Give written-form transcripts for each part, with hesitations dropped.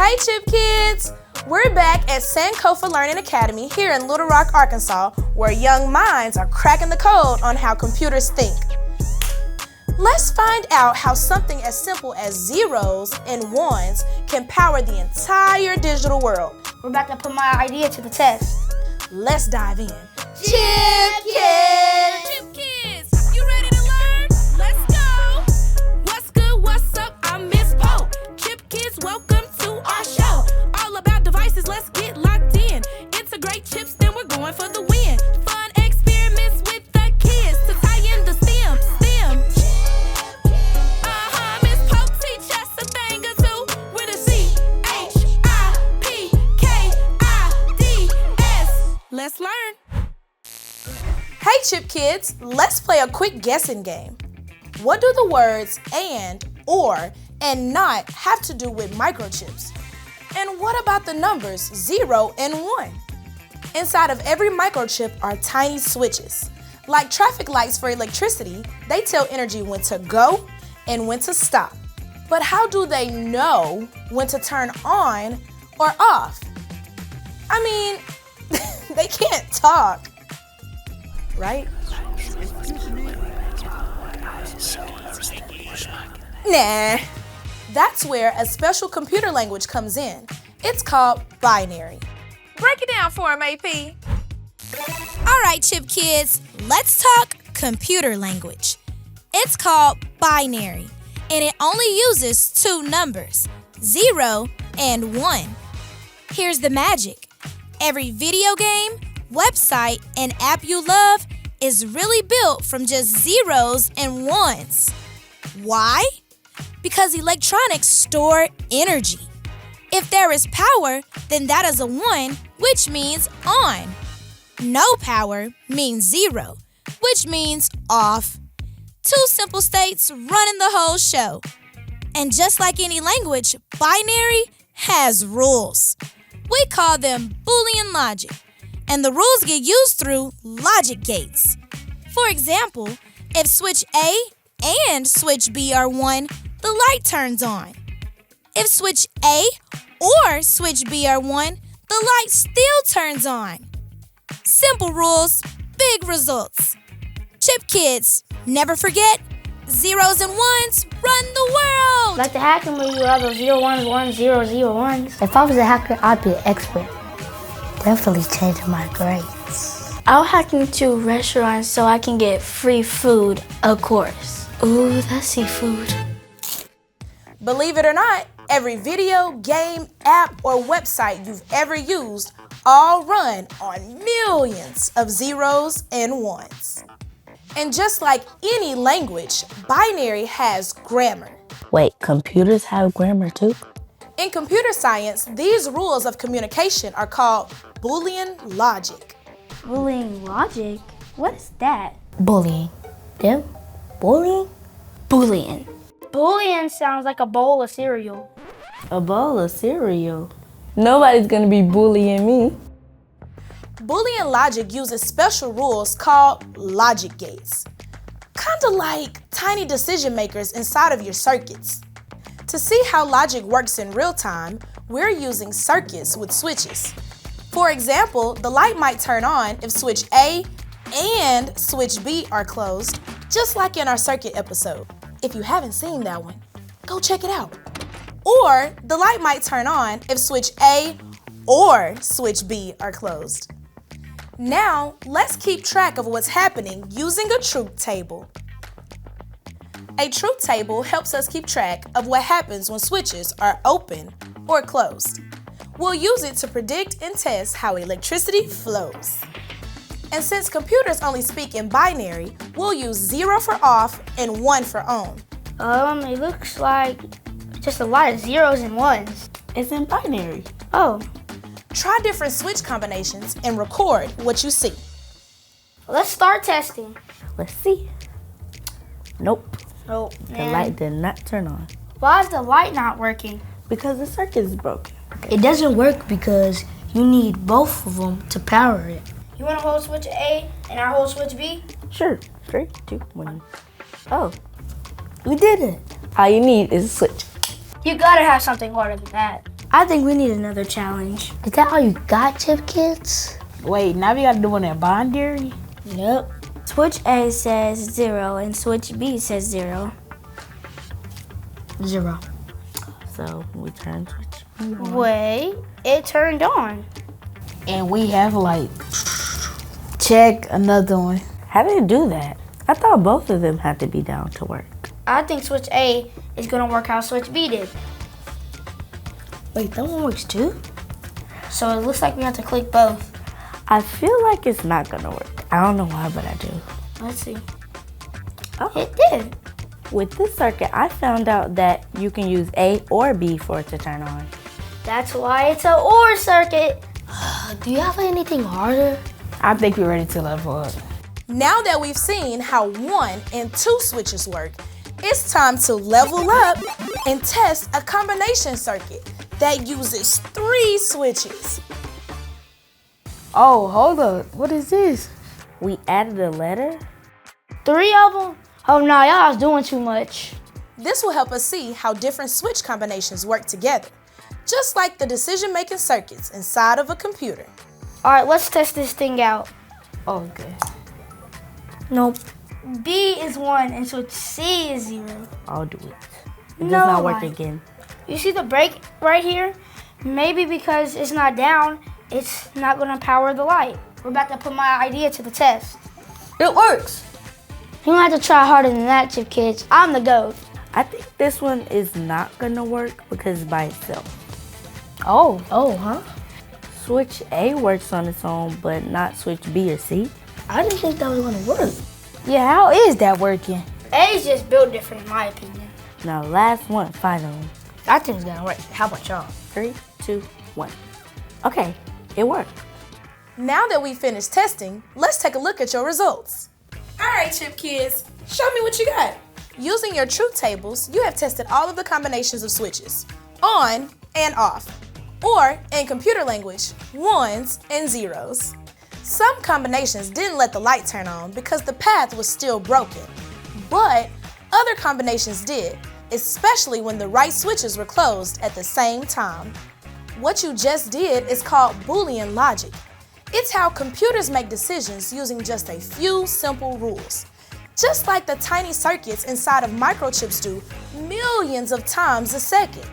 Hey Chip Kids! We're back at Sankofa Learning Academy here in Little Rock, Arkansas, where young minds are cracking the code on how computers think. Let's find out how something as simple as zeros and ones can power the entire digital world. We're about to put my idea to the test. Let's dive in. Chip Kids! Chip Kids, you ready to learn? Let's go! What's good, what's up? I'm Miss Poe. Chip Kids, welcome to our show. All about devices, let's get locked in. Integrate chips, then we're going for the win. Fun experiments with the kids to tie in the STEM. Miss Poe teach us a thing or two with a CHIPKIDS. Let's learn. Hey Chip Kids, let's play a quick guessing game. What do the words and, or, and not have to do with microchips? And what about the numbers 0 and 1? Inside of every microchip are tiny switches. Like traffic lights for electricity, they tell energy when to go and when to stop. But how do they know when to turn on or off? I mean, they can't talk, right? Nah. That's where a special computer language comes in. It's called binary. Break it down for him, AP. All right, Chip Kids, let's talk computer language. It's called binary, and it only uses two numbers, 0 and 1. Here's the magic. Every video game, website, and app you love is really built from just zeros and ones. Why? Because electronics store energy. If there is power, then that is a 1, which means on. No power means 0, which means off. Two simple states running the whole show. And just like any language, binary has rules. We call them Boolean logic, and the rules get used through logic gates. For example, if switch A and switch B are 1, the light turns on. If switch A or switch B are 1, the light still turns on. Simple rules, big results. Chip Kids, never forget, zeros and ones run the world! Like the hacker movie with all those 0 1s, 1 0 0 1s. If I was a hacker, I'd be an expert. Definitely changing my grades. I'll hack into restaurants so I can get free food, of course. Ooh, that's seafood. Believe it or not, every video, game, app, or website you've ever used all run on millions of zeros and ones. And just like any language, binary has grammar. Wait, computers have grammar too? In computer science, these rules of communication are called Boolean logic. Boolean logic? What is that? Bullying. Them? Bullying? Boolean. Boolean sounds like a bowl of cereal. A bowl of cereal? Nobody's gonna be bullying me. Boolean logic uses special rules called logic gates. Kinda like tiny decision makers inside of your circuits. To see how logic works in real time, we're using circuits with switches. For example, the light might turn on if switch A and switch B are closed, just like in our circuit episode. If you haven't seen that one, go check it out. Or the light might turn on if switch A or switch B are closed. Now, let's keep track of what's happening using a truth table. A truth table helps us keep track of what happens when switches are open or closed. We'll use it to predict and test how electricity flows. And since computers only speak in binary, we'll use 0 for off and 1 for on. It looks like just a lot of zeros and ones. It's in binary. Oh, Try different switch combinations and record what you see. let's start testing. Let's see. Nope. Oh, The light did not turn on Why is the light not working? because the circuit is broken. It doesn't work because you need both of them to power it. You want to hold switch A and I hold switch B? Sure. 3, 2, 1. Oh, we did it. All you need is a switch. You gotta have something harder than that. I think we need another challenge. Is that all you got, Chip Kids? Wait, now we gotta do one at binary? Yep. Switch A says 0 and switch B says 0. 0. So we turn switch B on. Wait, it turned on. And we have like, check another one. How did it do that? I thought both of them had to be down to work. I think switch A is gonna work how switch B did. Wait, that one works too? So it looks like we have to click both. I feel like it's not gonna work. I don't know why, but I do. Let's see. Oh. It did. With this circuit, I found out that you can use A or B for it to turn on. That's why it's an OR circuit. Do you have anything harder? I think we're ready to level up. Now that we've seen how 1 and 2 switches work, it's time to level up and test a combination circuit that uses 3 switches. Oh, hold up. What is this? We added a letter? 3 of them? Oh no, y'all was doing too much. This will help us see how different switch combinations work together, just like the decision-making circuits inside of a computer. All right, let's test this thing out. Okay. Nope. B is 1 and switch C is 0. I'll do it. It No, does not work Mike. again. You see the break right here? Maybe because it's not down, it's not gonna power the light. We're about to put my idea to the test. It works. You don't have to try harder than that, Chip Kids. I'm the GOAT. I think this one is not gonna work because it's by itself. Oh. Oh, huh? Switch A works on its own, but not switch B or C. I didn't think that was gonna work. Yeah, how is that working? A's just built different in my opinion. Now, last one, finally. I think it's gonna work. How about y'all? 3, 2, 1. Okay, it worked. Now that we've finished testing, let's take a look at your results. All right, Chip Kids, show me what you got. Using your truth tables, you have tested all of the combinations of switches, on and off, or in computer language, 1s and 0s. Some combinations didn't let the light turn on because the path was still broken, but other combinations did, especially when the right switches were closed at the same time. What you just did is called Boolean logic. It's how computers make decisions using just a few simple rules, just like the tiny circuits inside of microchips do millions of times a second.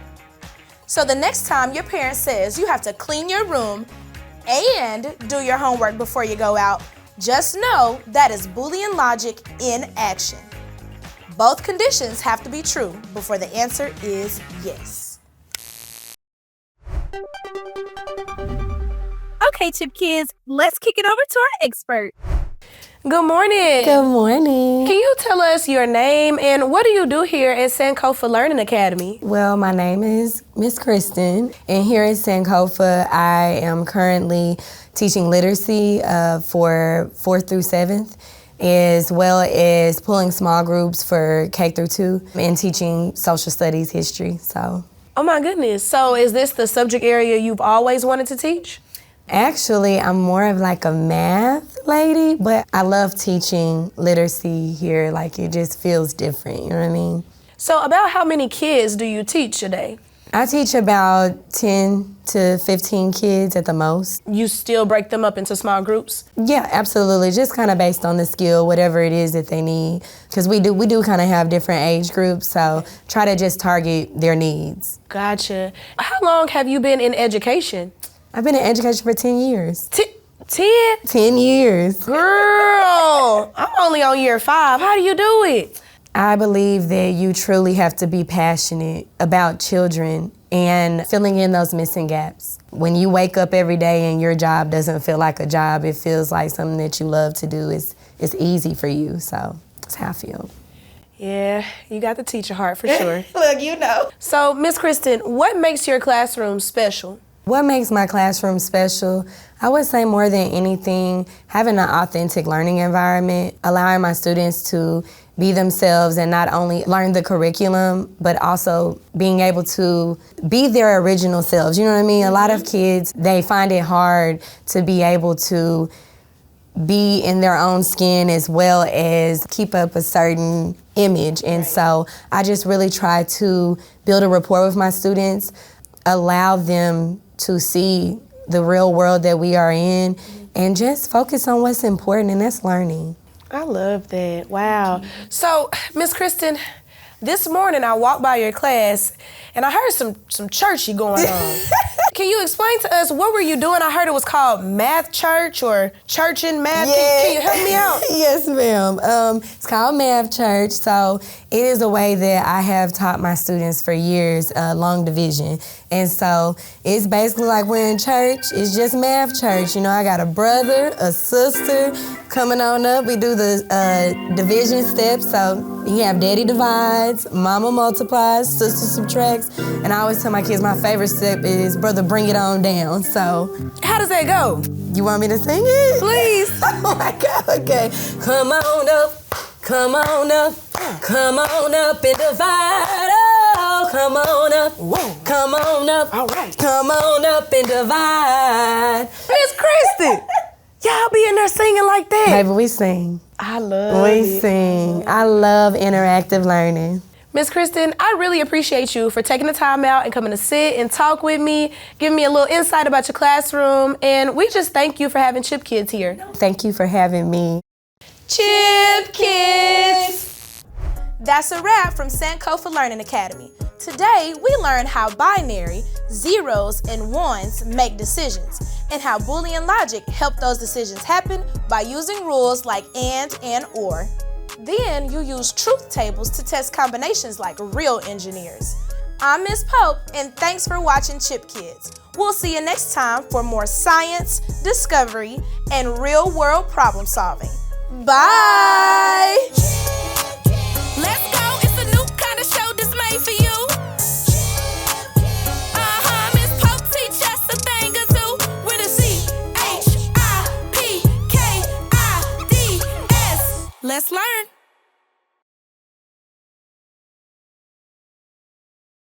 So the next time your parent says you have to clean your room and do your homework before you go out, just know that is Boolean logic in action. Both conditions have to be true before the answer is yes. Okay, Chip Kids, let's kick it over to our expert. Good morning. Good morning. Can you tell us your name and what do you do here at Sankofa Learning Academy? Well, my name is Miss Kristen, and here at Sankofa, I am currently teaching literacy for 4th through 7th, as well as pulling small groups for K through 2 and teaching social studies, history. Oh my goodness. So is this the subject area you've always wanted to teach? Actually, I'm more of like a math lady, but I love teaching literacy here. Like, it just feels different, you know what I mean? So about how many kids do you teach a day? I teach about 10 to 15 kids at the most. You still break them up into small groups? Yeah, absolutely. Just kind of based on the skill, whatever it is that they need. Because we do kind of have different age groups, so try to just target their needs. Gotcha. How long have you been in education? I've been in education for 10 years. 10? 10 years. Girl, I'm only on year 5. How do you do it? I believe that you truly have to be passionate about children and filling in those missing gaps. When you wake up every day and your job doesn't feel like a job, it feels like something that you love to do. It's easy for you, so that's how I feel. Yeah, you got the teacher heart for sure. Look, you know. So, Miss Kristen, what makes your classroom special? What makes my classroom special? I would say more than anything, having an authentic learning environment, allowing my students to be themselves and not only learn the curriculum, but also being able to be their original selves. You know what I mean? A lot of kids, they find it hard to be able to be in their own skin as well as keep up a certain image. And so I just really try to build a rapport with my students. allow them to see the real world that we are in and just focus on what's important, and that's learning. I love that. Wow. So, Miss Kristen, this morning I walked by your class and I heard some churchy going on. Can you explain to us, what were you doing? I heard it was called math church or church in math. Yeah. Can you help me out? Yes, ma'am. It's called Math Church. So it is a way that I have taught my students for years, long division. And so it's basically like we're in church. It's just math church. You know, I got a brother, a sister coming on up. We do the division steps. So you have daddy divides, mama multiplies, sister subtracts. And I always tell my kids my favorite step is brother, bring it on down. So How does that go? you want me to sing it? Please. Oh my God, okay. Come on up, come on up, come on up and divide. Oh, come on up, Whoa. come on up, All right. come on up and divide. Miss Kristen, y'all be in there singing like that. Baby, we sing. I love We it. sing. I love interactive learning. Miss Kristen, I really appreciate you for taking the time out and coming to sit and talk with me, giving me a little insight about your classroom, and we just thank you for having Chip Kids here. Thank you for having me. Chip Kids! That's a wrap from Sankofa Learning Academy. Today, we learned how binary, zeros, and ones make decisions, and how Boolean logic help those decisions happen by using rules like and or. Then you use truth tables to test combinations like real engineers. I'm Miss Pope, and thanks for watching Chip Kids. We'll see you next time for more science, discovery, and real-world problem solving. Bye! Let's go, it's a new kind of show that's made for you. Miss Pope teach us a thing or two with a CHIPKIDS. Let's learn.